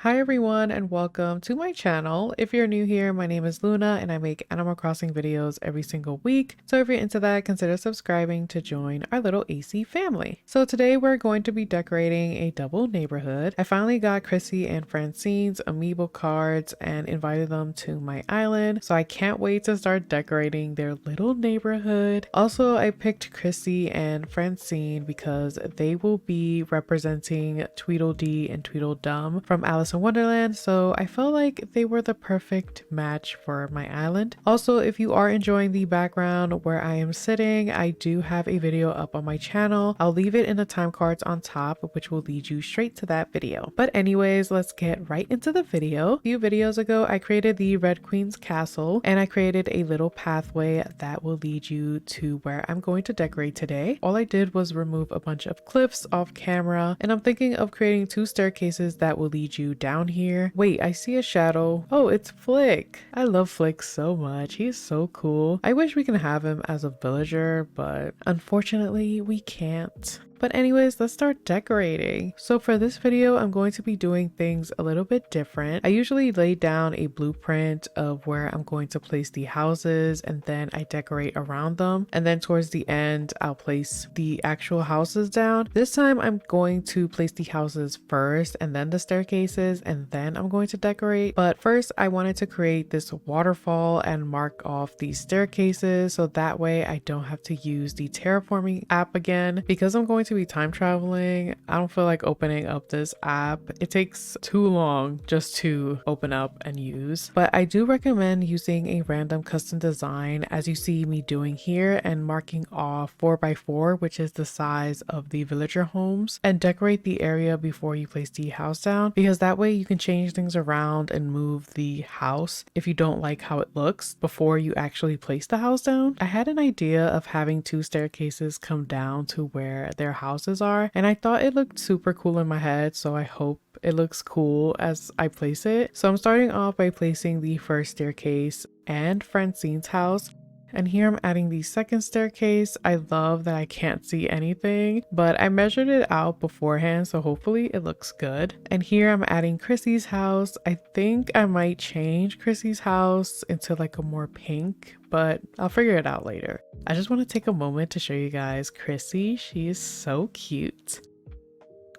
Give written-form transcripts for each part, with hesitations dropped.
Hi everyone and welcome to my channel. If you're new here, my name is Luna and I make Animal Crossing videos every single week. So if you're into that, consider subscribing to join our little AC family. So today we're going to be decorating a double neighborhood. I finally got Chrissy and Francine's amiibo cards and invited them to my island. So I can't wait to start decorating their little neighborhood. Also, I picked Chrissy and Francine because they will be representing Tweedledee and Tweedledum from Alice in Wonderland, so I felt like they were the perfect match for my island. Also, if you are enjoying the background where I am sitting, I do have a video up on my channel. I'll leave it in the time cards on top, which will lead you straight to that video. But anyways, let's get right into the video. A few videos ago, I created the Red Queen's castle and I created a little pathway that will lead you to where I'm going to decorate today. All I did was remove a bunch of clips off camera, and I'm thinking of creating two staircases that will lead you down here. Wait, I see a shadow. Oh, it's Flick. I love Flick so much. He's so cool. I wish we can have him as a villager, but unfortunately we can't. But anyways, let's start decorating. So for this video, I'm going to be doing things a little bit different. I usually lay down a blueprint of where I'm going to place the houses and then I decorate around them. And then towards the end, I'll place the actual houses down. This time I'm going to place the houses first and then the staircases, and then I'm going to decorate. But first I wanted to create this waterfall and mark off these staircases so that way I don't have to use the terraforming app again. Because I'm going to be time traveling, I don't feel like opening up this app. It takes too long just to open up and use. But I do recommend using a random custom design as you see me doing here, and marking off 4x4, which is the size of the villager homes, and decorate the area before you place the house down, because that way you can change things around and move the house if you don't like how it looks before you actually place the house down. I had an idea of having two staircases come down to where their houses are, and I thought it looked super cool in my head, so I hope it looks cool as I place it. So I'm starting off by placing the first staircase and Francine's house. And here I'm adding the second staircase. I love that I can't see anything, but I measured it out beforehand, so hopefully it looks good. And here I'm adding Chrissy's house. I think I might change Chrissy's house into like a more pink, but I'll figure it out later. I just want to take a moment to show you guys Chrissy. She is so cute.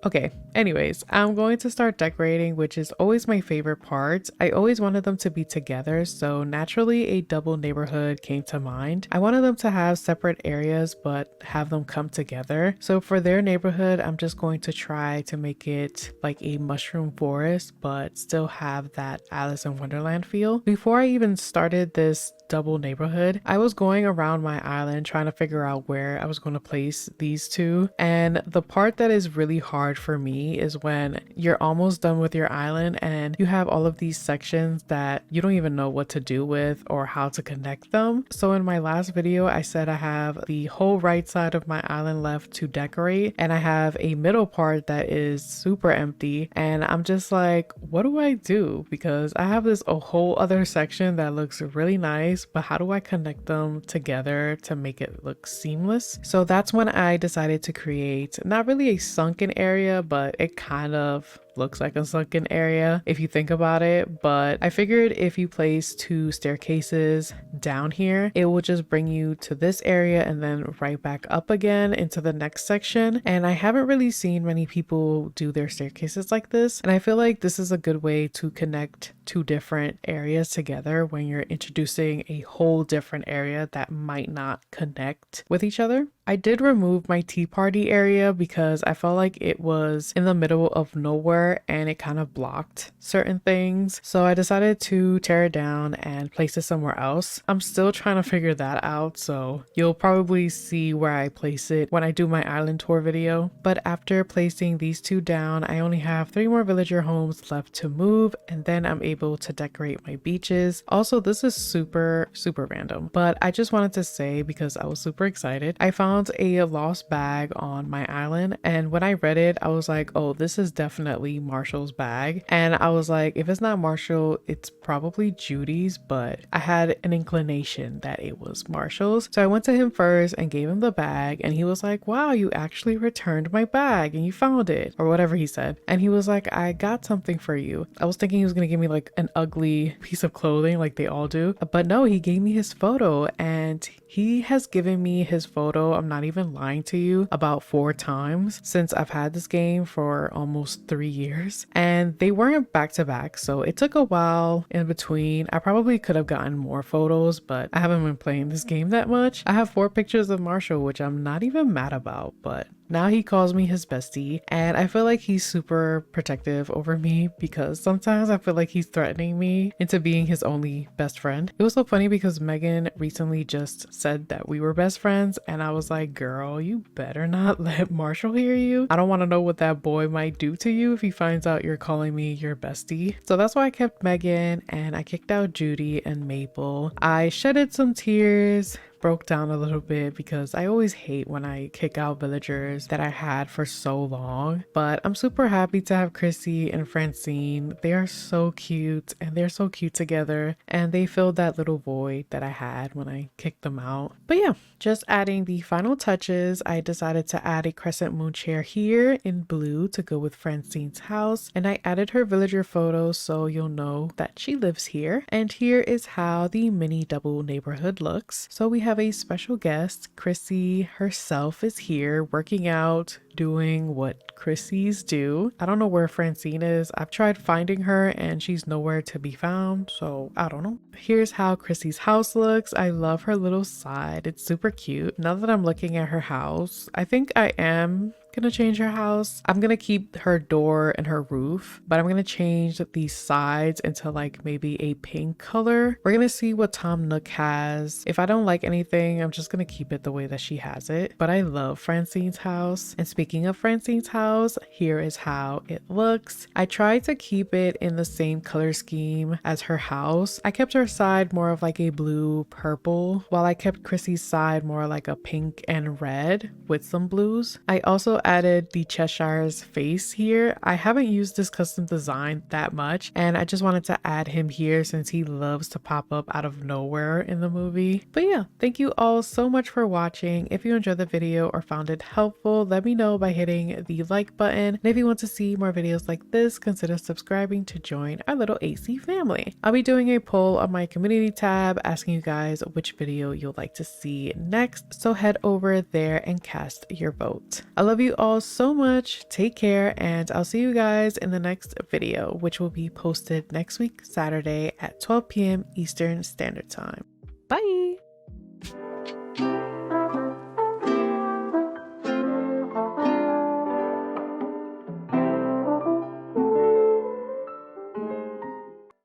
Okay, anyways, I'm going to start decorating, which is always my favorite part. I always wanted them to be together, so naturally a double neighborhood came to mind. I wanted them to have separate areas, but have them come together. So for their neighborhood, I'm just going to try to make it like a mushroom forest, but still have that Alice in Wonderland feel. Before I even started this double neighborhood, I was going around my island trying to figure out where I was going to place these two. And the part that is really hard for me is when you're almost done with your island and you have all of these sections that you don't even know what to do with or how to connect them. So in my last video, I said I have the whole right side of my island left to decorate, and I have a middle part that is super empty, and I'm just like, what do I do? Because I have this a whole other section that looks really nice, but how do I connect them together to make it look seamless? So that's when I decided to create not really a sunken area, but it kind of looks like a sunken area if you think about it. But I figured if you place two staircases down here, it will just bring you to this area and then right back up again into the next section. And I haven't really seen many people do their staircases like this, and I feel like this is a good way to connect two different areas together when you're introducing a whole different area that might not connect with each other. I did remove my tea party area because I felt like it was in the middle of nowhere and it kind of blocked certain things. So I decided to tear it down and place it somewhere else. I'm still trying to figure that out, so you'll probably see where I place it when I do my island tour video. But after placing these two down, I only have 3 more villager homes left to move, and then I'm able to decorate my beaches. Also, this is super random, but I just wanted to say, because I was super excited, I found found a lost bag on my island, and when I read it, I was like, oh, this is definitely Marshall's bag. And I was like, if it's not Marshall, it's probably Judy's, but I had an inclination that it was Marshall's. So I went to him first and gave him the bag, and he was like, wow, you actually returned my bag and you found it, or whatever he said. And he was like, I got something for you. I was thinking he was gonna give me like an ugly piece of clothing like they all do, but no, he gave me his photo, and he has given me his photo, I'm not even lying to you, about 4 times since I've had this game for almost 3 years. And they weren't back to back, so it took a while in between. I probably could have gotten more photos, but I haven't been playing this game that much. I have 4 pictures of Marshall, which I'm not even mad about, but now he calls me his bestie, and I feel like he's super protective over me because sometimes I feel like he's threatening me into being his only best friend. It was so funny because Megan recently just said that we were best friends, and I was like, girl, you better not let Marshall hear you. I don't want to know what that boy might do to you if he finds out you're calling me your bestie. So that's why I kept Megan, and I kicked out Judy and Maple. I shedded some tears, broke down a little bit because I always hate when I kick out villagers that I had for so long, but I'm super happy to have Chrissy and Francine. They are so cute, and they're so cute together, and they filled that little void that I had when I kicked them out. But yeah, just adding the final touches, I decided to add a crescent moon chair here in blue to go with Francine's house, and I added her villager photo so you'll know that she lives here. And here is how the mini double neighborhood looks. So we have a special guest. Chrissy herself is here working out, doing what Chrissy's do. I don't know where Francine is. I've tried finding her and she's nowhere to be found, so I don't know. Here's how Chrissy's house looks. I love her little side. It's super cute. Now that I'm looking at her house, I think I am gonna change her house. I'm gonna keep her door and her roof, but I'm gonna change these sides into like maybe a pink color. We're gonna see what Tom Nook has. If I don't like anything, I'm just gonna keep it the way that she has it. But I love Francine's house. And speaking of Francine's house, here is how it looks. I tried to keep it in the same color scheme as her house. I kept her side more of like a blue purple, while I kept Chrissy's side more like a pink and red with some blues. I also added the Cheshire's face here. I haven't used this custom design that much, and I just wanted to add him here since he loves to pop up out of nowhere in the movie. But yeah, thank you all so much for watching. If you enjoyed the video or found it helpful, let me know by hitting the like button. And if you want to see more videos like this, consider subscribing to join our little AC family. I'll be doing a poll on my community tab asking you guys which video you'll like to see next, so head over there and cast your vote. I love you all so much. Take care, and I'll see you guys in the next video, which will be posted next week, Saturday at 12 p.m. Eastern Standard Time. Bye!